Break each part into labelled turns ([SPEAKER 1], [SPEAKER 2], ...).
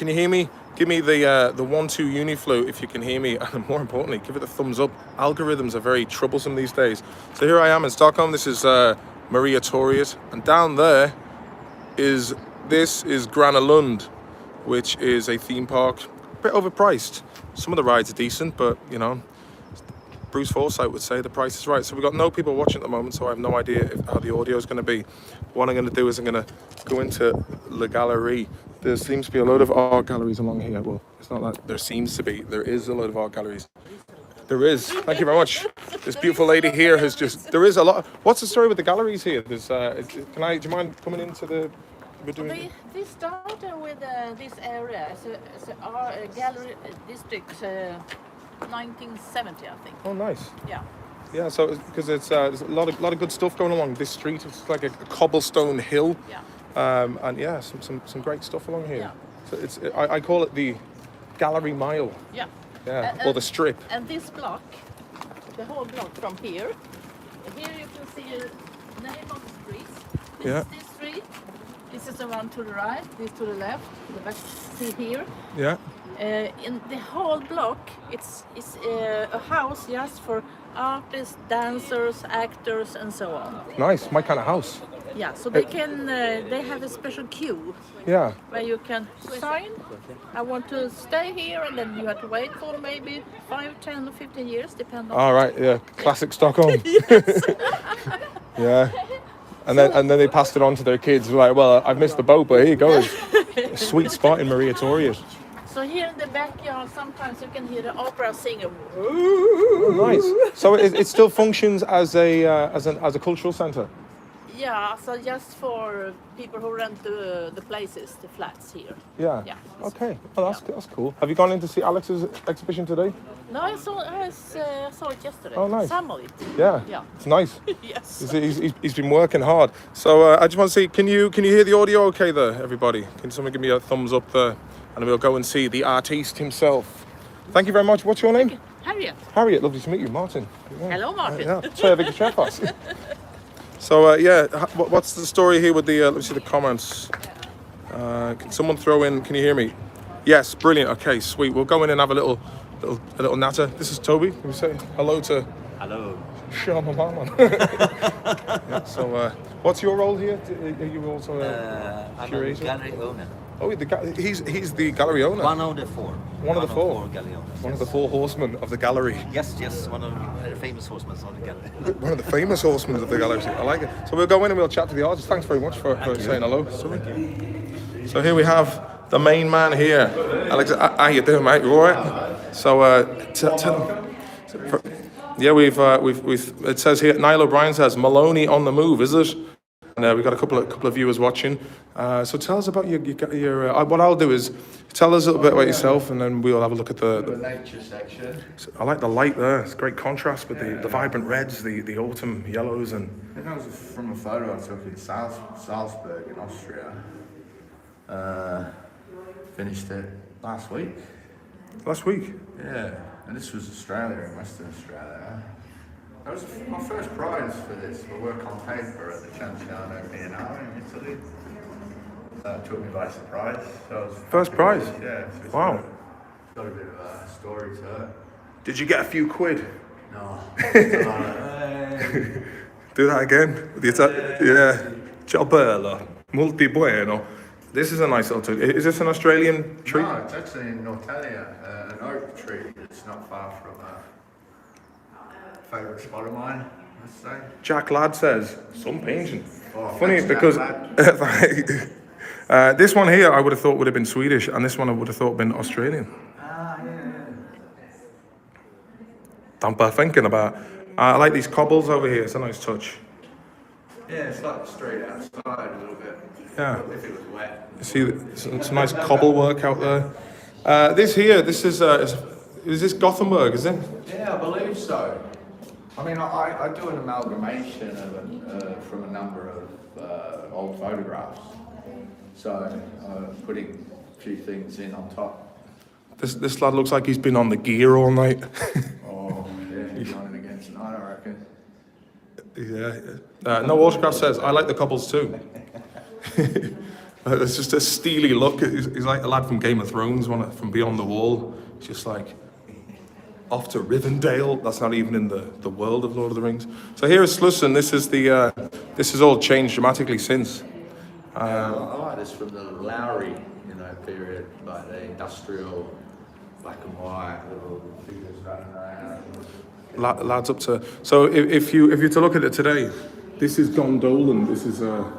[SPEAKER 1] can you hear me? Give me the 1-2 Uniflu if you can hear me, and more importantly, give it a thumbs up. Algorithms are very troublesome these days. So here I am in Stockholm. This is Maria Toriet, and down there is Grana Lund, which is a theme park, a bit overpriced. Some of the rides are decent, but you know, Bruce Forsyth would say the price is right. So we've got no people watching at the moment, so I have no idea how the audio is going to be. What I'm going to do is I'm going to go into La Galerie. There seems to be a load of art galleries along here. Well, it's not that there seems to be. There is a load of art galleries. There is. Thank you very much. This beautiful lady here has just. There is a lot. What's the story with the galleries here? There's. Do you mind coming into the? We're doing.
[SPEAKER 2] They started with this area as a gallery district. 1970, I think.
[SPEAKER 1] Oh, nice.
[SPEAKER 2] Yeah.
[SPEAKER 1] Yeah, so because there's a lot of good stuff going along this street. It's like a cobblestone hill.
[SPEAKER 2] Yeah.
[SPEAKER 1] And yeah, some great stuff along here.
[SPEAKER 2] Yeah.
[SPEAKER 1] So I call it the Gallery Mile.
[SPEAKER 2] Yeah.
[SPEAKER 1] Yeah, or the strip.
[SPEAKER 2] And this block, the whole block from here you can see the name of the streets. This street. This is the one to the right. This to the left. The back see here.
[SPEAKER 1] Yeah.
[SPEAKER 2] In the whole block, it's a house just for artists, dancers, actors, and so on.
[SPEAKER 1] Nice, my kind of house.
[SPEAKER 2] Yeah, so they can they have a special queue.
[SPEAKER 1] Yeah.
[SPEAKER 2] Where you can sign. I want to stay here, and then you have to wait for maybe 5, 10, or 15 years, depending on.
[SPEAKER 1] All right. Yeah. Classic Stockholm. Yeah. And then they passed it on to their kids. Like, well, I've missed the boat, but here you go. A sweet spot in Maria Toriet.
[SPEAKER 2] So here in the backyard, sometimes you can hear the opera singing.
[SPEAKER 1] Oh, nice. So it still functions as a cultural centre.
[SPEAKER 2] Yeah, so just for people who rent the places, the flats here.
[SPEAKER 1] Yeah.
[SPEAKER 2] Yeah.
[SPEAKER 1] Okay. Oh, that's cool. Have you gone in to see Alex's exhibition today?
[SPEAKER 2] No, I saw it yesterday.
[SPEAKER 1] Oh, nice.
[SPEAKER 2] Some of it.
[SPEAKER 1] Yeah.
[SPEAKER 2] Yeah.
[SPEAKER 1] It's nice.
[SPEAKER 2] Yes.
[SPEAKER 1] He's been working hard. So I just want to see, can you hear the audio okay there, everybody? Can someone give me a thumbs up there? And we'll go and see the artiste himself. Thank you very much. What's your name?
[SPEAKER 2] Harriet.
[SPEAKER 1] Harriet, lovely to meet you. Martin. Yeah.
[SPEAKER 2] Hello, Martin.
[SPEAKER 1] Yeah. Trevlig träffas. So yeah, what's the story here with the? Let me see the comments. Can someone throw in? Can you hear me? Yes, brilliant. Okay, sweet. We'll go in and have a little natter. This is Toby. Can we say hello to?
[SPEAKER 3] Hello.
[SPEAKER 1] Shama Mama. Yeah, so what's your role here? Are you also a curator?
[SPEAKER 3] I'm a gallery owner.
[SPEAKER 1] Oh, he's the gallery owner.
[SPEAKER 3] One of the four.
[SPEAKER 1] One of the four
[SPEAKER 3] gallery owners.
[SPEAKER 1] One of the four horsemen of the gallery.
[SPEAKER 3] Yes, one of the famous horsemen of the gallery.
[SPEAKER 1] One of the famous horsemen of the gallery. I like it. So we'll go in and we'll chat to the artist. Thanks very much for saying hello. So here we have the main man here. Alex, how you doing, mate? You all right? So yeah, we've it says here. Niall O'Brien says Maloney on the move. Is it? And we've got a couple of viewers watching. So tell us about your what I'll do is tell us a little bit about yourself, and then we'll have a look at the
[SPEAKER 4] nature section.
[SPEAKER 1] I like the light there. It's great contrast with the vibrant reds, the autumn yellows, and.
[SPEAKER 4] I think that was from a photo I took in Salzburg in Austria. Finished it last week.
[SPEAKER 1] Last week.
[SPEAKER 4] Yeah, and this was Australia, in Western Australia. That was my first prize for this, for work on paper at the Cianciano Biennale in Italy. It took me by surprise. So
[SPEAKER 1] First prize?
[SPEAKER 4] Yeah. So
[SPEAKER 1] Wow.
[SPEAKER 4] Got a bit of a story to it.
[SPEAKER 1] Did you get a few quid?
[SPEAKER 4] No.
[SPEAKER 1] Do that again. Yeah. Ciao bello. Molto bueno. This is a nice little tree. Is this an Australian tree?
[SPEAKER 4] No, it's actually in Nortelia, an oak tree. It's not far from a favourite spot of mine, let's say.
[SPEAKER 1] Jack Ladd says, some painting.
[SPEAKER 4] Oh,
[SPEAKER 1] Funny
[SPEAKER 4] thanks,
[SPEAKER 1] because
[SPEAKER 4] Jack
[SPEAKER 1] this one here I would have thought would have been Swedish, and this one I would have thought been Australian.
[SPEAKER 4] yeah.
[SPEAKER 1] Damper thinking about. I like these cobbles over here. It's a nice touch.
[SPEAKER 4] Yeah, it's like straight outside a little bit.
[SPEAKER 1] Yeah.
[SPEAKER 4] If it was wet.
[SPEAKER 1] You see, it's a nice cobble work out there. This is this Gothenburg, is it?
[SPEAKER 4] Yeah, I believe so. I mean, I do an amalgamation of from a number of old photographs. So putting a few things in on top.
[SPEAKER 1] This lad looks like he's been on the gear all night.
[SPEAKER 4] Oh, yeah, he's on it again tonight, I reckon.
[SPEAKER 1] Yeah. No autograph says I like the cobbles too. There's just a steely look. He's like a lad from Game of Thrones, from Beyond the Wall. He's just like off to Rivendell. That's not even in the world of Lord of the Rings. So here is Slussen. This has all changed dramatically since.
[SPEAKER 4] I like this from the Lowry, period, like the industrial black and white little figures running around.
[SPEAKER 1] Lads up to. So if you're to look at it today, this is Gondolin. This is a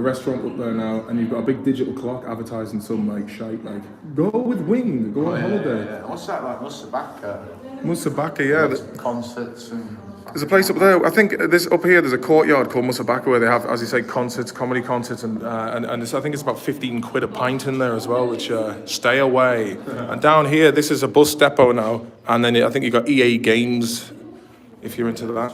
[SPEAKER 1] restaurant up there now, and you've got a big digital clock advertising some like shite like go with Wing, go on holiday.
[SPEAKER 4] Yeah. What's that like? Musabaka?
[SPEAKER 1] Musabaka, yeah.
[SPEAKER 4] Concerts and.
[SPEAKER 1] There's a place up there. I think up here there's a courtyard called Musabaka where they have, as you say, concerts, comedy concerts, and I think it's about 15 quid a pint in there as well. Which stay away. And down here, this is a bus depot now, and then I think you've got EA Games, if you're into that.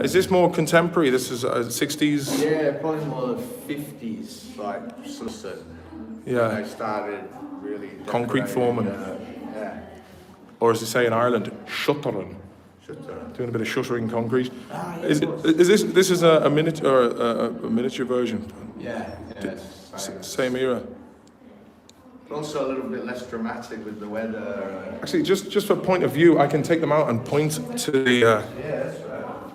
[SPEAKER 1] Is this more contemporary? This is 60s?
[SPEAKER 4] Yeah, probably more the 50s, like Slussen.
[SPEAKER 1] Yeah.
[SPEAKER 4] When they started really.
[SPEAKER 1] Concrete forming.
[SPEAKER 4] Yeah.
[SPEAKER 1] Or as they say in Ireland, shuttering. Doing a bit of shuttering concrete. Is this a miniature or a miniature version?
[SPEAKER 4] Yeah.
[SPEAKER 1] Same era.
[SPEAKER 4] But also a little bit less dramatic with the weather.
[SPEAKER 1] Actually, just for point of view, I can take them out and point to the.
[SPEAKER 4] Yeah, that's right.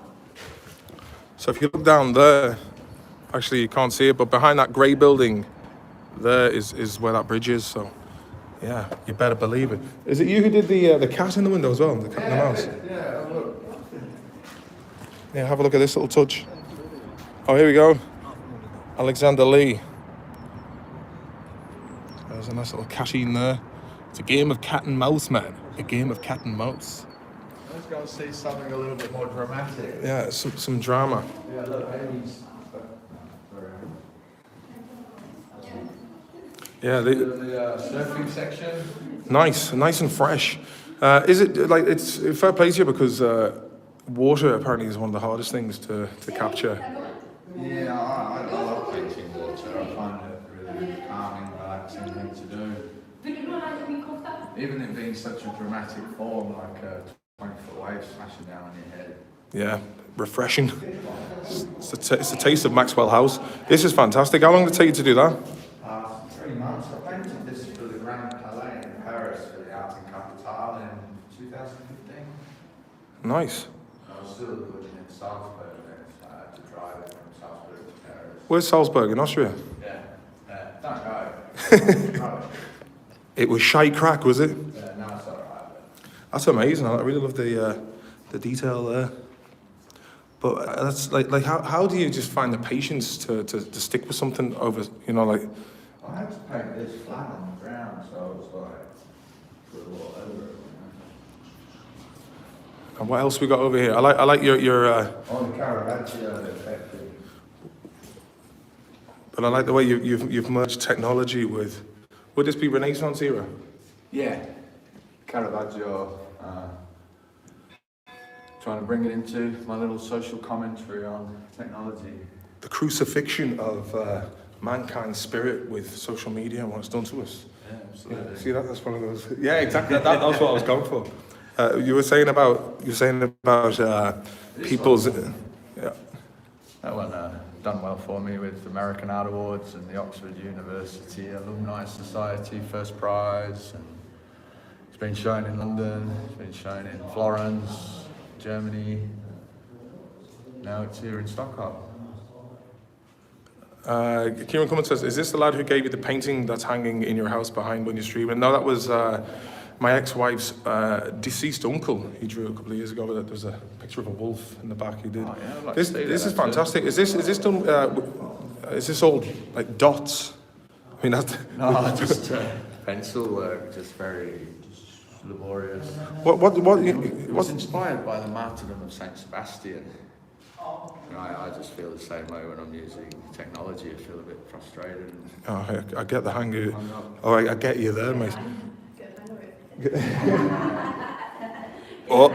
[SPEAKER 1] So if you look down there, actually you can't see it, but behind that grey building, there is where that bridge is. So, yeah, you better believe it. Is it you who did the cat in the window as well, the cat and the mouse?
[SPEAKER 4] Yeah, look.
[SPEAKER 1] Yeah, have a look at this little touch. Oh, here we go. Alexander Lee. There's a nice little catine there. It's a game of cat and mouse, man. A game of cat and mouse.
[SPEAKER 4] Let's go see something a little bit more dramatic.
[SPEAKER 1] Yeah, some drama.
[SPEAKER 4] Yeah, look, Amy's.
[SPEAKER 1] Yeah,
[SPEAKER 4] The surfing section.
[SPEAKER 1] nice and fresh. Is it like it's fair play to you because water apparently is one of the hardest things to capture.
[SPEAKER 4] Yeah, I love painting water. I find it really calming, relaxing thing to do. Even it being such a dramatic form, like a 20-foot wave smashing down on your head.
[SPEAKER 1] Yeah, refreshing. It's the taste of Maxwell House. This is fantastic. How long did it take you to do that?
[SPEAKER 4] 3 months. I painted this for the Grand Palais in Paris for the Art and Capitale in 2015.
[SPEAKER 1] Nice.
[SPEAKER 4] I was still living in Salzburg then, so I had to drive it from Salzburg to Paris.
[SPEAKER 1] Where's Salzburg in Austria?
[SPEAKER 4] Yeah, don't go.
[SPEAKER 1] It was shy crack, was it?
[SPEAKER 4] Yeah, no, it's alright.
[SPEAKER 1] That's amazing. I really love the detail there. But that's like how do you just find the patience to stick with something over, like.
[SPEAKER 4] I had to paint this flat on the ground, so it was like, put a lot over it.
[SPEAKER 1] And what else we got over here? I like your
[SPEAKER 4] On the Caravaggio effect.
[SPEAKER 1] but I like the way you've merged technology with. Would this be Renaissance era?
[SPEAKER 4] Yeah, Caravaggio. Trying to bring it into my little social commentary on technology.
[SPEAKER 1] The crucifixion of mankind's spirit with social media and what it's done to us.
[SPEAKER 4] Yeah, absolutely.
[SPEAKER 1] See that? That's one of those. Yeah, exactly. That's what I was going for. You were saying about people's. Yeah.
[SPEAKER 4] That one done well for me with American Art Awards and the Oxford University Alumni Society first prize. And it's been shown in London. It's been shown in Florence, Germany. Now it's here in Stockholm.
[SPEAKER 1] Kieran Cummins says, is this the lad who gave you the painting that's hanging in your house behind when you're streaming? No, that was my ex-wife's deceased uncle. He drew a couple of years ago. There was a picture of a wolf in the back he did.
[SPEAKER 4] Oh, yeah, I'd like
[SPEAKER 1] This
[SPEAKER 4] to see
[SPEAKER 1] is
[SPEAKER 4] that,
[SPEAKER 1] fantastic. Is this done, is this all like dots? I mean, that's...
[SPEAKER 4] No, just pencil work, just very laborious.
[SPEAKER 1] What
[SPEAKER 4] It was inspired by the martyrdom of Saint Sebastian. And I just feel the same way when I'm using technology. I feel a bit frustrated.
[SPEAKER 1] Oh, I get the hang of it. Oh, I get you there, mate. Oh,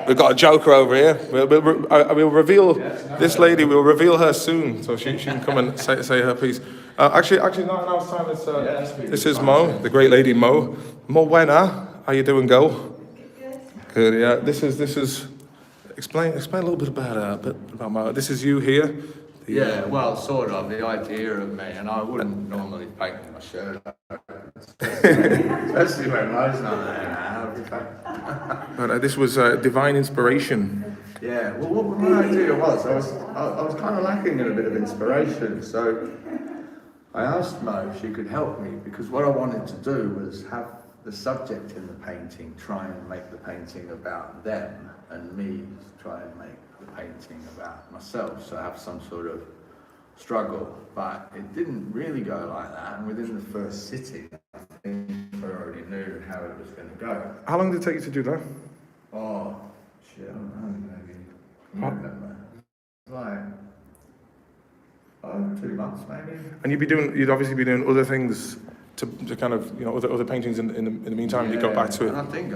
[SPEAKER 1] we've got a joker over here. We'll reveal this lady. We'll reveal her soon, so she can come and say her piece. Actually, not now. It's time. This is Mo, the great lady Mo. Mo Wena, how you doing, girl? Good. Yeah. This is. Explain a little bit about Mo. This is you here.
[SPEAKER 4] Yeah, well, sort of, the idea of me, and I wouldn't normally paint my shirt, especially when Mo's not there now.
[SPEAKER 1] But this was divine inspiration.
[SPEAKER 4] Yeah, well, what my idea was, I was kind of lacking in a bit of inspiration, so I asked Mo if she could help me, because what I wanted to do was have the subject in the painting try and make the painting about them, and me try and make the painting about myself, so I have some sort of struggle. But it didn't really go like that, and within the first sitting, I think I already knew how it was going to go.
[SPEAKER 1] How long did it take you to do that?
[SPEAKER 4] Oh, shit, I don't know, maybe. I can't remember. Like, 2 months maybe.
[SPEAKER 1] And you'd obviously be doing other things to kind of, other paintings in the meantime. You got back to it.
[SPEAKER 4] And I think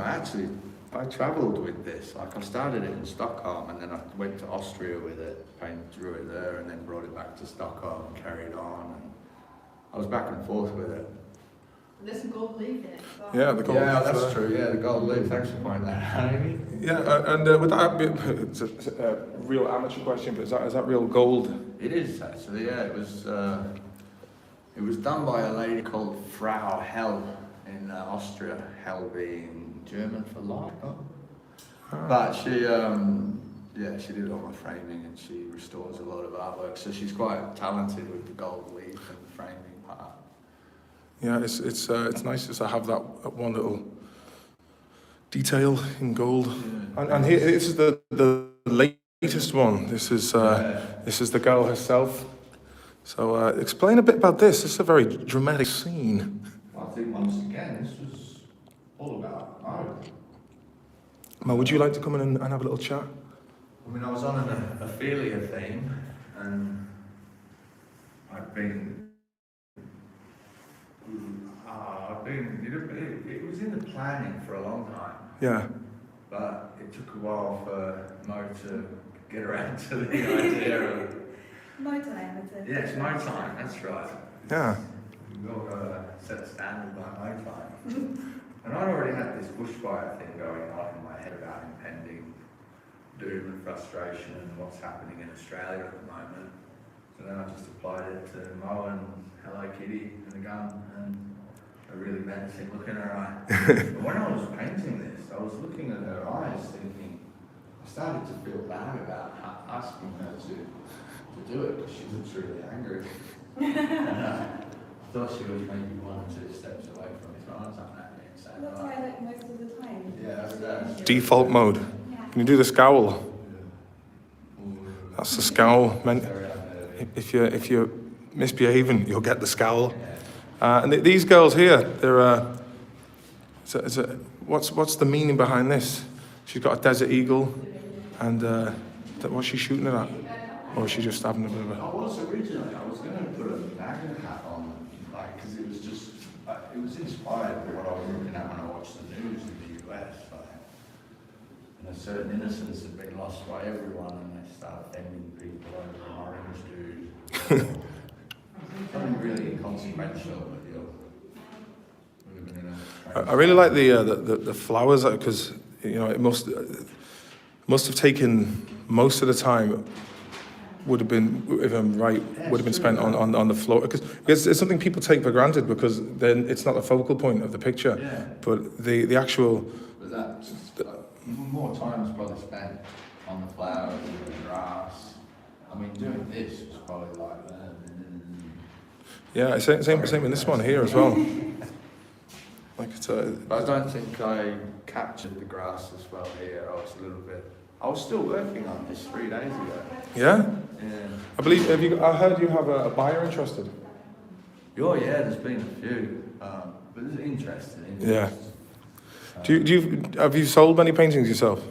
[SPEAKER 4] I travelled with this. Like, I started it in Stockholm, and then I went to Austria with it, drew it there, and then brought it back to Stockholm and carried on. And I was back and forth with it.
[SPEAKER 2] There's a gold leaf in it. So.
[SPEAKER 1] Yeah, the gold.
[SPEAKER 4] Yeah, that's true. Yeah, the gold leaf. Thanks for pointing that out, Amy.
[SPEAKER 1] Yeah, and would that be it's a real amateur question? But is that real gold?
[SPEAKER 4] It is actually. Yeah, it was done by a lady called Frau Hell in Austria. Hell being German for light. But she did all my framing, and she restores a lot of artwork. So she's quite talented with the gold leaf and the framing part.
[SPEAKER 1] Yeah, it's nice just to have that one little detail in gold. Yeah. And here, this is the latest one. This is the girl herself. So explain a bit about this. This is a very dramatic scene.
[SPEAKER 4] I think once again, this was all about art.
[SPEAKER 1] Mo, would you like to come in and have a little chat?
[SPEAKER 4] I mean, I was on an Ophelia theme, and it was in the planning for a long time.
[SPEAKER 1] Yeah.
[SPEAKER 4] But it took a while for Mo to get around to the idea of...
[SPEAKER 5] My time, is it?
[SPEAKER 4] Yeah, it's my time, that's right.
[SPEAKER 1] Yeah.
[SPEAKER 4] We've all got to set a standard by my time. And I'd already had this bushfire thing going on in my head about impending doom and frustration and what's happening in Australia at the moment. So then I just applied it to Mo and Hello Kitty and the gun, and a really menacing look in her eye. But when I was painting this, I was looking at her eyes thinking, I started to feel bad about asking her to do it, because she looks really angry. And I thought she was maybe 1 or 2 steps away from me throwing something at me and saying,
[SPEAKER 5] That's why I like most of the time.
[SPEAKER 4] yeah, that's
[SPEAKER 1] Default mode. Can you do the scowl? That's the scowl. If you're misbehaving, you'll get the scowl. And these girls here, they're what's the meaning behind this? She's got a desert eagle, and what's she shooting it at? Or is she just having a bit of
[SPEAKER 4] I was going to put a Magna hat on, like, because it was just, it was inspired by what I was looking at when I watched the news in the US, like, and a certain innocence had been lost by everyone, and they start offending people over an orange dude. Something really inconsequential, but you're living in a...
[SPEAKER 1] I really like the flowers, because it must have taken most of the time. Would have been, if I'm right, would have been spent on the floor, because it's something people take for granted, because then it's not the focal point of the picture.
[SPEAKER 4] Yeah.
[SPEAKER 1] But the actual.
[SPEAKER 4] But that more time was probably spent on the flowers and the grass. I mean, doing this was probably like that.
[SPEAKER 1] Yeah, same in this one here as well. Like it's
[SPEAKER 4] But I don't think I captured the grass as well here. I was still working on this 3 days ago.
[SPEAKER 1] Yeah.
[SPEAKER 4] Yeah.
[SPEAKER 1] I believe. I heard you have a buyer interested.
[SPEAKER 4] Oh yeah, there's been a few, but it's interesting.
[SPEAKER 1] Yeah. Have you sold many paintings yourself?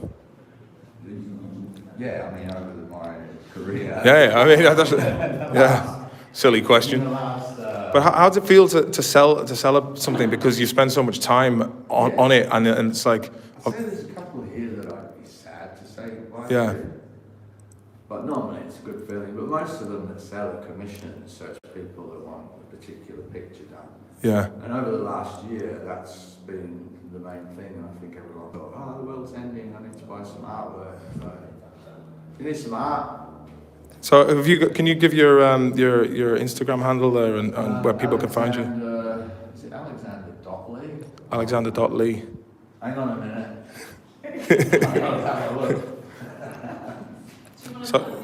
[SPEAKER 4] Yeah, I mean over my career.
[SPEAKER 1] Yeah. I mean that's yeah. Silly question. But how does it feel to sell something, because you spend so much time on it, and it's like.
[SPEAKER 4] I'd say there's a couple here that I'd be sad to say goodbye
[SPEAKER 1] Yeah.
[SPEAKER 4] to. But normally it's a good feeling. But most of them that sell are commissioned, so it's people that want a particular picture done.
[SPEAKER 1] Yeah.
[SPEAKER 4] And over the last year, that's been the main thing. And I think everyone thought, the world's ending, I need to buy some artwork. So if you need some art,
[SPEAKER 1] So have you got, can you give your Instagram handle there and where people can find you?
[SPEAKER 4] Is it Alexander.Lee?
[SPEAKER 1] Alexander.Lee.
[SPEAKER 4] Hang on a minute. I'll have a look.
[SPEAKER 1] So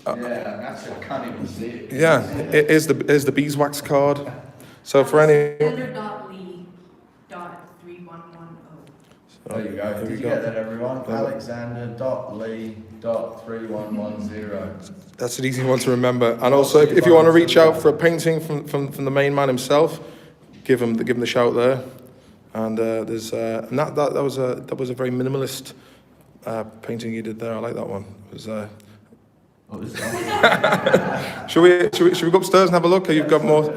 [SPEAKER 4] Yeah, that's it. I can't even see it.
[SPEAKER 1] yeah, it is the beeswax card. So for any,
[SPEAKER 5] Alexander.Lee.3110.
[SPEAKER 4] There you go. Did you get that, everyone? Alexander.Lee.3110.
[SPEAKER 1] that's an easy one to remember. And also, if you want to reach out for a painting from the main man himself, give him the shout there. And there's and that was a very minimalist painting you did there. I like that one. It was,
[SPEAKER 4] What was that?
[SPEAKER 1] should we go upstairs and have a look? Or you've got more?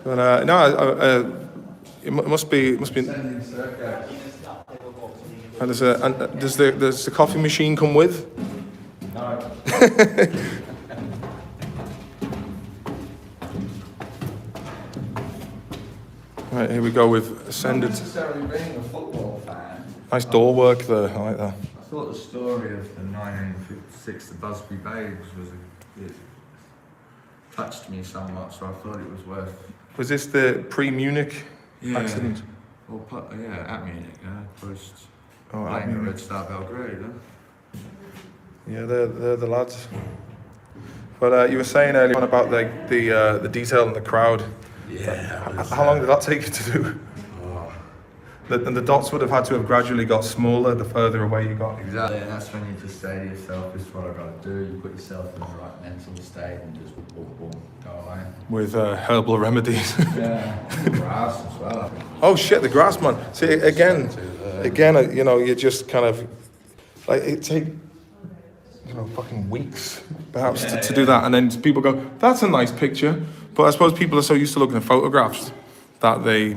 [SPEAKER 1] But, no, it must be.
[SPEAKER 4] Sending circa.
[SPEAKER 1] And does the coffee machine come with?
[SPEAKER 4] No.
[SPEAKER 1] Right, here we go with Ascended.
[SPEAKER 4] Not necessarily being a football fan.
[SPEAKER 1] Nice door work there. I like that.
[SPEAKER 4] I thought the story of the 1956, the Busby Babes, it touched me somewhat, so I thought it was worth.
[SPEAKER 1] Was this the pre-Munich accident?
[SPEAKER 4] Well, at Munich, post
[SPEAKER 1] Oh, at
[SPEAKER 4] playing at
[SPEAKER 1] Munich.
[SPEAKER 4] Red Star Belgrade.
[SPEAKER 1] Yeah, they're the lads. But you were saying earlier on about the detail in the crowd.
[SPEAKER 4] Yeah.
[SPEAKER 1] How long did that take you to do? And the dots would have had to have gradually got smaller the further away you got.
[SPEAKER 4] Exactly, and that's when you just say to yourself, this is what I've got to do. You put yourself in the right mental state and just boom, boom, go away.
[SPEAKER 1] With herbal remedies.
[SPEAKER 4] Yeah, grass as well.
[SPEAKER 1] Oh shit, the grass man. See again, you know, you just kind of like it take fucking weeks perhaps to do that, and then people go, that's a nice picture. But I suppose people are so used to looking at photographs that they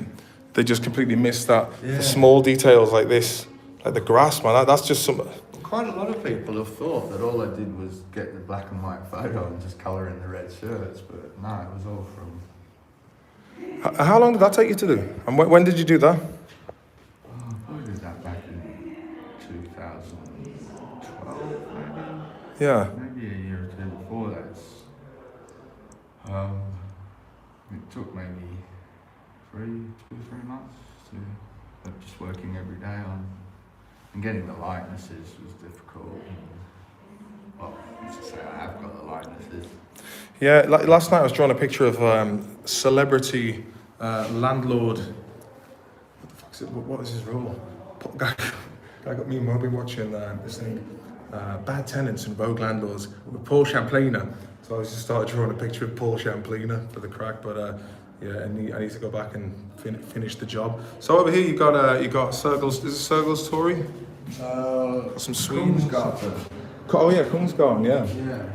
[SPEAKER 1] just completely miss the small details like this, like the grass man. That's just something.
[SPEAKER 4] Quite a lot of people have thought that all I did was get the black and white photo and just colour in the red shirts, but no, it was all from.
[SPEAKER 1] How long did that take you to do? And when did you do that?
[SPEAKER 4] I probably did that back in 2012, maybe.
[SPEAKER 1] Yeah.
[SPEAKER 4] Maybe a year or two before that. It took maybe 2 or 3 months of just working every day on, and getting the likenesses was difficult. Well, let's just say I have got the likenesses.
[SPEAKER 1] Yeah, last night I was drawing a picture of celebrity landlord. What the fuck is it? What is his role? Guy got me and Moby watching this thing, Bad Tenants and Rogue Landlords with Paul Champlina. So I just started drawing a picture of Paul Champlina for the crack, but yeah, I need to go back and finish the job. So over here you got Sergels. Is it Sergels Torg? Some Swedes. Oh yeah, Kungsgården, yeah.
[SPEAKER 4] Yeah.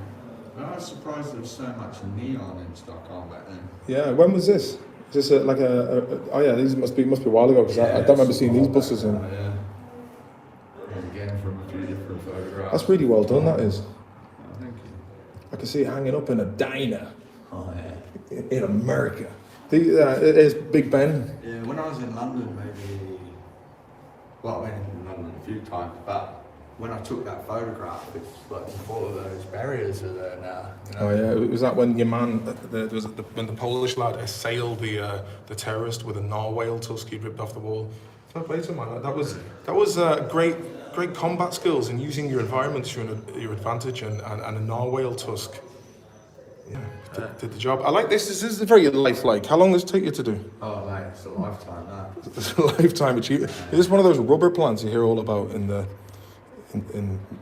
[SPEAKER 4] I was surprised there was so much neon in Stockholm back then.
[SPEAKER 1] Yeah, when was this? Is this oh yeah, these must be a while ago because I don't remember seeing these buses in.
[SPEAKER 4] Yeah. And again from a few different photographs.
[SPEAKER 1] That's really well done, that is.
[SPEAKER 4] Oh, thank you.
[SPEAKER 1] I can see it hanging up in a diner
[SPEAKER 4] Oh yeah.
[SPEAKER 1] in America. It is Big Ben.
[SPEAKER 4] Yeah, when I was in London, maybe. Well, I went in London a few times, but when I took that photograph, it's like all of those barriers are there now. You know?
[SPEAKER 1] Oh yeah, was that when your man, when the Polish lad assailed the terrorist with a narwhal tusk he'd ripped off the wall? Fair play to him, man. That was great combat skills and using your environment to your advantage, and a narwhal tusk. Yeah, did the job. I like this. This is very lifelike. How long does it take you to do?
[SPEAKER 4] Oh mate, it's a lifetime that.
[SPEAKER 1] It's a lifetime achievement. Is this one of those rubber plants you hear all about in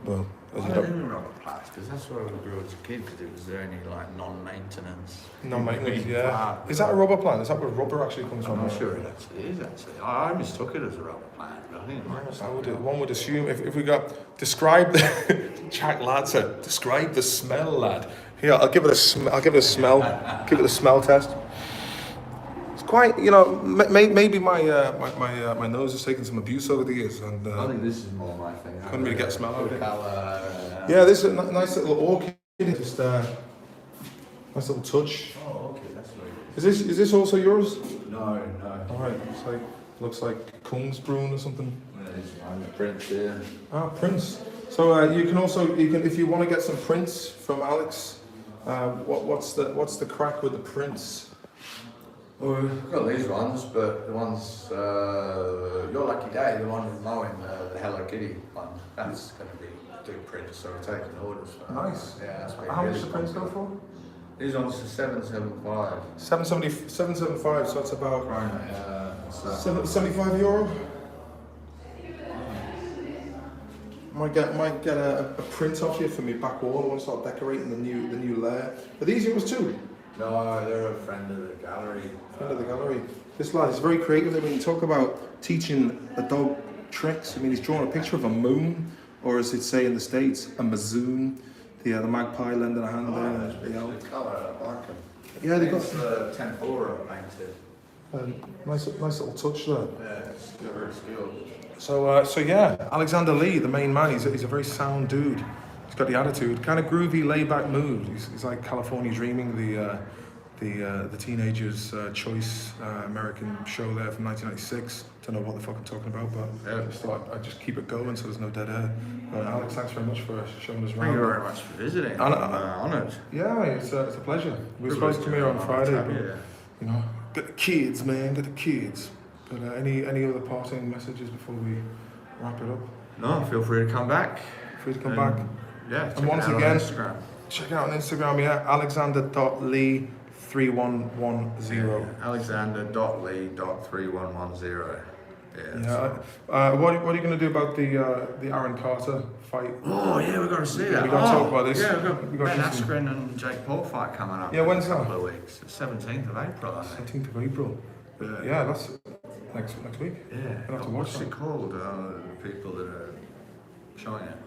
[SPEAKER 1] well, as
[SPEAKER 4] I
[SPEAKER 1] you
[SPEAKER 4] don't
[SPEAKER 1] know,
[SPEAKER 4] think rubber plants, because that's where I grew as a kid, because it was the only like non-maintenance.
[SPEAKER 1] non-maintenance. Yeah. Is that a rubber plant? Is that where rubber actually comes
[SPEAKER 4] I'm
[SPEAKER 1] from?
[SPEAKER 4] not sure it actually is actually. I mistook it as a rubber plant, but I think it might be.
[SPEAKER 1] One would assume if we got describe the Jack lad said describe the smell, lad. Here, I'll give it a smell. Give it a smell test. It's quite, maybe my nose has taken some abuse over the years, and
[SPEAKER 4] I think this is more my thing.
[SPEAKER 1] couldn't really get a smell out of it.
[SPEAKER 4] Colour,
[SPEAKER 1] Yeah, this is a nice little orchid. Just nice little touch.
[SPEAKER 4] Oh, okay, that's very good.
[SPEAKER 1] Is this also yours?
[SPEAKER 4] No.
[SPEAKER 1] All right, looks like Kungsbrunn or something.
[SPEAKER 4] I'm the Prince here.
[SPEAKER 1] Ah, Prince. So you can also if you want to get some prints from Alex, what's the crack with the prints?
[SPEAKER 4] Well, we've got these ones, but the ones, Your Lucky Day, the one with Moen, the Hello Kitty one, that's going to be doing prints, so we're taking orders for that.
[SPEAKER 1] Nice.
[SPEAKER 4] Yeah, that's been
[SPEAKER 1] How
[SPEAKER 4] really
[SPEAKER 1] much the prints go
[SPEAKER 4] popular.
[SPEAKER 1] for?
[SPEAKER 4] These ones are 775.
[SPEAKER 1] 775. So it's about
[SPEAKER 4] So
[SPEAKER 1] 75 euro. Might get a print off you for me back wall. I want to start decorating the new layer. Are these yours too?
[SPEAKER 4] no, they're a friend of the gallery.
[SPEAKER 1] Friend of the gallery. This lad is very creative. When you talk about teaching a dog tricks, I mean, he's drawn a picture of a moon, or as they'd say in the States, a mazoon. The magpie lending a hand there. And the owl.
[SPEAKER 4] The colour, I like them.
[SPEAKER 1] Yeah, they've got
[SPEAKER 4] It's tempura painted.
[SPEAKER 1] nice little touch there.
[SPEAKER 4] Yeah, it's very skilled.
[SPEAKER 1] So yeah, Alexander Lee, the main man, he's a very sound dude. He's got the attitude, kind of groovy, laid-back mood. He's like California Dreaming, the teenager's choice American show there from 1996. Don't know what the fuck I'm talking about, but
[SPEAKER 4] Yeah.
[SPEAKER 1] I just thought I'd just keep it going so there's no dead air. But Alex, thanks very much for showing us
[SPEAKER 3] Thank you
[SPEAKER 1] around.
[SPEAKER 3] very much for visiting.
[SPEAKER 1] And,
[SPEAKER 3] I'm honoured.
[SPEAKER 1] Yeah, it's a pleasure. We were supposed to come here on Friday, but
[SPEAKER 3] Yeah.
[SPEAKER 1] you know, get the kids, man, get the kids. But any other parting messages before we wrap it up?
[SPEAKER 3] No, feel free to come back.
[SPEAKER 1] Free to come
[SPEAKER 3] And,
[SPEAKER 1] back.
[SPEAKER 3] Yeah, check
[SPEAKER 1] once
[SPEAKER 3] it out
[SPEAKER 1] again-
[SPEAKER 3] on Instagram.
[SPEAKER 1] Check it out on Instagram, yeah, alexander.lee3110.
[SPEAKER 3] Alexander.lee.3110.
[SPEAKER 1] Yeah. What are you going to do about the Aaron Carter fight?
[SPEAKER 3] Oh yeah, we've got to see
[SPEAKER 1] Yeah,
[SPEAKER 3] that.
[SPEAKER 1] we gotta talk about this.
[SPEAKER 3] Yeah, we've got
[SPEAKER 1] We got
[SPEAKER 3] Ben
[SPEAKER 1] to see-
[SPEAKER 3] Askren and Jake Paul fight coming up.
[SPEAKER 1] Yeah, when's
[SPEAKER 3] in a couple
[SPEAKER 1] that?
[SPEAKER 3] of weeks. The 17th of April, I think.
[SPEAKER 1] 17th of April. Yeah, that's next week.
[SPEAKER 3] Yeah.
[SPEAKER 1] We'll have to watch
[SPEAKER 3] What's
[SPEAKER 1] that.
[SPEAKER 3] it called? The people that are showing it.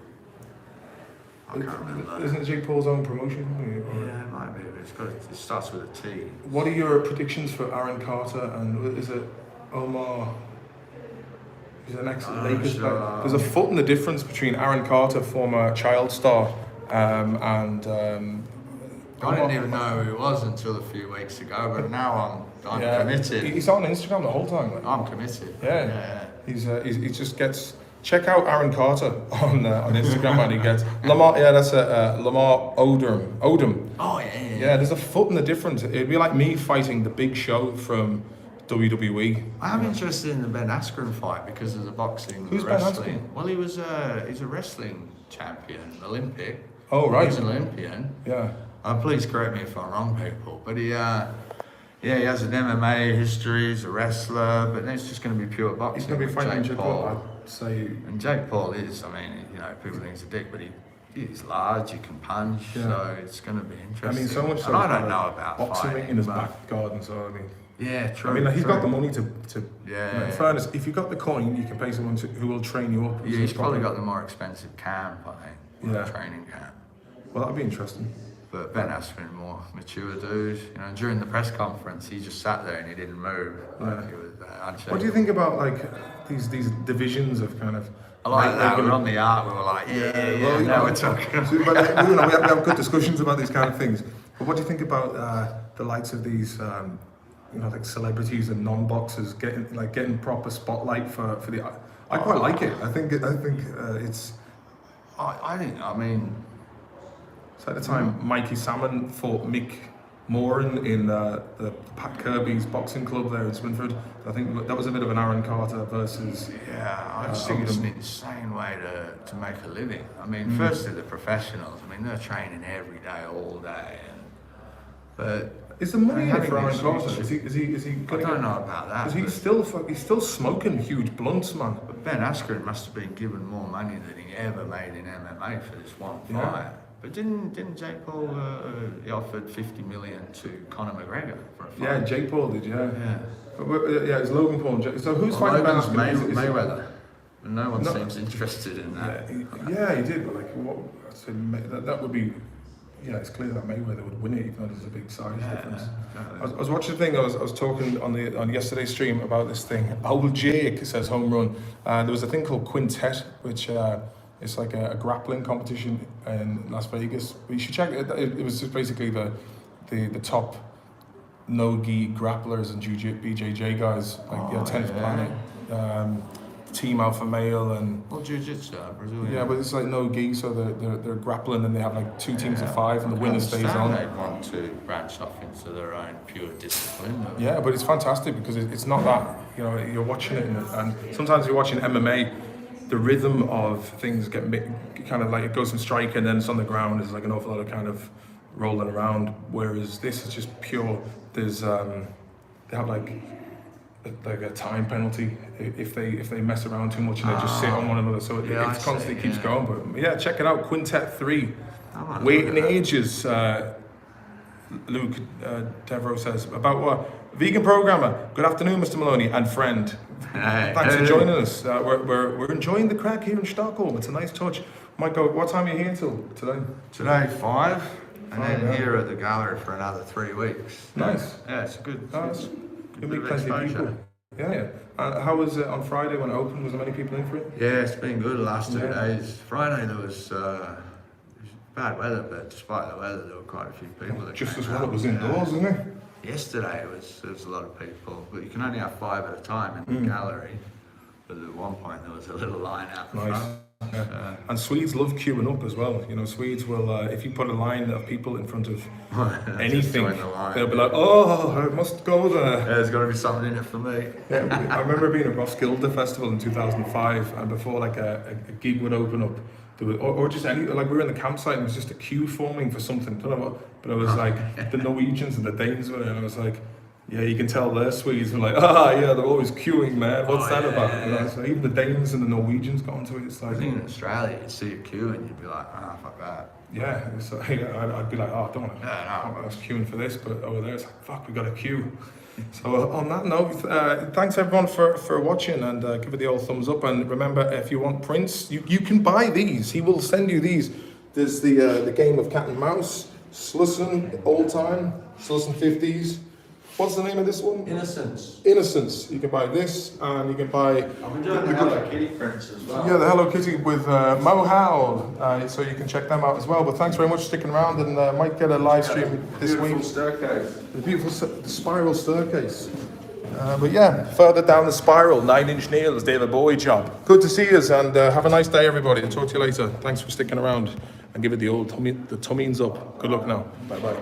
[SPEAKER 3] I can't remember.
[SPEAKER 1] Isn't it Jake Paul's own promotion company? Or-
[SPEAKER 3] Yeah, it might be. But it starts with a T.
[SPEAKER 1] What are your predictions for Aaron Carter and is it Omar? He's an ex-Lakers
[SPEAKER 3] sure.
[SPEAKER 1] player. There's a foot in the difference between Aaron Carter, former child star, and
[SPEAKER 3] I didn't even know who he was until a few weeks ago, but now I'm
[SPEAKER 1] yeah,
[SPEAKER 3] committed.
[SPEAKER 1] He's on Instagram the whole time. Like.
[SPEAKER 3] I'm committed.
[SPEAKER 1] Yeah. He just gets. Check out Aaron Carter on Instagram and he gets Lamar. Yeah, that's Lamar Odom.
[SPEAKER 3] Oh yeah.
[SPEAKER 1] Yeah, there's a foot in the difference. It'd be like me fighting the Big Show from WWE.
[SPEAKER 3] I'm interested in the Ben Askren fight because of the boxing.
[SPEAKER 1] Who's Ben
[SPEAKER 3] wrestling.
[SPEAKER 1] Askren?
[SPEAKER 3] Well, he's a wrestling champion, Olympic.
[SPEAKER 1] Oh right.
[SPEAKER 3] He's an Olympian.
[SPEAKER 1] Yeah.
[SPEAKER 3] Please correct me if I'm wrong, people. But he has an MMA history. He's a wrestler, but then it's just going to be pure boxing.
[SPEAKER 1] He's going to be
[SPEAKER 3] with
[SPEAKER 1] fighting Jake Paul. I'd say.
[SPEAKER 3] And Jake Paul is, I mean, people think he's a dick, but he's large, he can punch,
[SPEAKER 1] Yeah.
[SPEAKER 3] so it's going to be
[SPEAKER 1] I
[SPEAKER 3] interesting.
[SPEAKER 1] mean, so much.
[SPEAKER 3] And I don't know about
[SPEAKER 1] boxing
[SPEAKER 3] fighting,
[SPEAKER 1] in his
[SPEAKER 3] but-
[SPEAKER 1] back garden. So I mean.
[SPEAKER 3] Yeah, true.
[SPEAKER 1] I mean, he's got
[SPEAKER 3] true.
[SPEAKER 1] the money to.
[SPEAKER 3] Yeah.
[SPEAKER 1] In fairness, if you got the coin, you can pay someone who will train you up.
[SPEAKER 3] Yeah, he's probably got the more expensive camp, I think.
[SPEAKER 1] Yeah.
[SPEAKER 3] Training camp.
[SPEAKER 1] Well, that'd be interesting.
[SPEAKER 3] But Ben Askren, more mature dude. During the press conference, he just sat there and he didn't move. Like
[SPEAKER 1] Yeah.
[SPEAKER 3] he was unshakable.
[SPEAKER 1] What do you think about like these divisions of kind of?
[SPEAKER 3] I like that.
[SPEAKER 1] we're
[SPEAKER 3] We're on the art. We were like, yeah.
[SPEAKER 1] well, you
[SPEAKER 3] now
[SPEAKER 1] know,
[SPEAKER 3] we're talking.
[SPEAKER 1] So, but, we have good discussions about these kind of things. But what do you think about the likes of these, like celebrities and non-boxers getting proper spotlight for the? I quite like it. I think it's.
[SPEAKER 3] I mean,
[SPEAKER 1] It's like the time Mikey Salmon fought Mick Moran in the Pat Kirby's boxing club there in Swinford. I think that was a bit of an Aaron Carter versus.
[SPEAKER 3] yeah, I just think it's
[SPEAKER 1] Odom.
[SPEAKER 3] an insane way to make a living. I mean, firstly, the professionals. I mean, they're training every day, all day. But
[SPEAKER 1] Is the money in it
[SPEAKER 3] having
[SPEAKER 1] for Aaron
[SPEAKER 3] these
[SPEAKER 1] Carter?
[SPEAKER 3] huge-
[SPEAKER 1] Is he
[SPEAKER 3] I
[SPEAKER 1] gonna
[SPEAKER 3] don't
[SPEAKER 1] get-
[SPEAKER 3] know about that.
[SPEAKER 1] Because
[SPEAKER 3] but-
[SPEAKER 1] he's still smoking huge blunts, man.
[SPEAKER 3] But Ben Askren must have been given more money than he ever made in MMA for this one fight.
[SPEAKER 1] Yeah.
[SPEAKER 3] But didn't Jake Paul he offered 50 million to Conor McGregor for a fight?
[SPEAKER 1] Yeah, Jake Paul did, yeah.
[SPEAKER 3] Yeah.
[SPEAKER 1] Yeah, it's Logan Paul and Jake. So who's
[SPEAKER 3] Well,
[SPEAKER 1] fighting Ben
[SPEAKER 3] Logan's
[SPEAKER 1] Askren? Is-
[SPEAKER 3] Mayweather. And no one
[SPEAKER 1] No.
[SPEAKER 3] seems interested in that.
[SPEAKER 1] Yeah, he did, but like, I'd say that would be. Yeah, it's clear that Mayweather would win it, even though there's a big size difference.
[SPEAKER 3] exactly.
[SPEAKER 1] I was watching the thing. I was talking on yesterday's stream about this thing. Old Jake says home run. There was a thing called Quintet, which it's like a grappling competition in Las Vegas. But you should check it. It was just basically the top no-gi grapplers and BJJ guys, like 10th
[SPEAKER 3] yeah.
[SPEAKER 1] Planet. team alpha male and
[SPEAKER 3] Well, jiu-jitsu, Brazilian.
[SPEAKER 1] yeah, but it's like no gi, so they're grappling and they have like 2 teams of 5 and the winner stays on.
[SPEAKER 3] They want to branch off into their own pure discipline.
[SPEAKER 1] Yeah, but it's fantastic because it's not that, you know, you're watching it and sometimes you're watching MMA, the rhythm of things get kind of like it goes from strike and then it's on the ground. There's like an awful lot of kind of rolling around, whereas this is just pure. There's they have like a time penalty if they mess around too much and they just sit on one another. So it constantly keeps going. But yeah, check it out. Quintet 3. Waiting ages. Luke Devereaux says about what vegan programmer. Good afternoon, Mr. Maloney and friend. Thanks for joining us. We're enjoying the crack here in Stockholm. It's a nice touch. Michael, what time are you here till today?
[SPEAKER 3] Today 5, and then
[SPEAKER 1] yeah.
[SPEAKER 3] here at the gallery for another 3 weeks.
[SPEAKER 1] Nice.
[SPEAKER 3] Yeah, it's a good.
[SPEAKER 1] Nice. You'll meet
[SPEAKER 3] bit of
[SPEAKER 1] plenty of
[SPEAKER 3] exposure.
[SPEAKER 1] people. Yeah. How was it on Friday when it opened? Was there many people in for it?
[SPEAKER 3] Yeah, it's been good the last 2
[SPEAKER 1] Yeah.
[SPEAKER 3] days. Friday there was bad weather, but despite the weather, there were quite a few people. That
[SPEAKER 1] Just
[SPEAKER 3] came
[SPEAKER 1] as well
[SPEAKER 3] out.
[SPEAKER 1] it was indoors, isn't it?
[SPEAKER 3] Yesterday there was a lot of people, but you can only have 5 at a time in the gallery. But at one point there was a little line out the
[SPEAKER 1] Nice.
[SPEAKER 3] front.
[SPEAKER 1] Yeah. And Swedes love queuing up as well. You know, Swedes will, if you put a line of people in front of anything,
[SPEAKER 3] join the line.
[SPEAKER 1] they'll be like, oh, I must go there.
[SPEAKER 3] Yeah, there's got to be something in it for me.
[SPEAKER 1] Yeah, I remember being at Roskilde Festival in 2005, and before like a gig would open up, there was, or just any, like we were in the campsite and there was just a queue forming for something. Don't know what, but it was like the Norwegians and the Danes were there, and I was like, yeah, you can tell they're Swedes. We're like, yeah, they're always queuing, man. What's that about?
[SPEAKER 3] Yeah,
[SPEAKER 1] You know, so even the Danes and the Norwegians got onto it. It's
[SPEAKER 3] I
[SPEAKER 1] like,
[SPEAKER 3] think in Australia you'd see a queue and you'd be like, fuck that.
[SPEAKER 1] yeah, it's like, I'd be like, oh, don't want to.
[SPEAKER 3] Yeah, no.
[SPEAKER 1] I was queuing for this, but over there it's like, fuck, we got a queue. So on that note, thanks everyone for watching, and give it the old thumbs up. And remember, if you want prints, you can buy these. He will send you these. There's the game of cat and mouse, Slussen, old time, Slussen 50s. What's the name of this one?
[SPEAKER 3] Innocence.
[SPEAKER 1] Innocence. You can buy this, and you can buy.
[SPEAKER 3] I've been doing the Hello Kitty prints as well.
[SPEAKER 1] Yeah, the Hello Kitty with Mo Howell, so you can check them out as well. But thanks very much for sticking around, and might get a live stream this week.
[SPEAKER 3] Staircase.
[SPEAKER 1] The beautiful the spiral staircase. But yeah, further down the spiral, 9 Inch Nails, David Bowie job. Good to see you, and have a nice day, everybody. And talk to you later. Thanks for sticking around, and give it the old tummies up. Good luck now. Bye bye.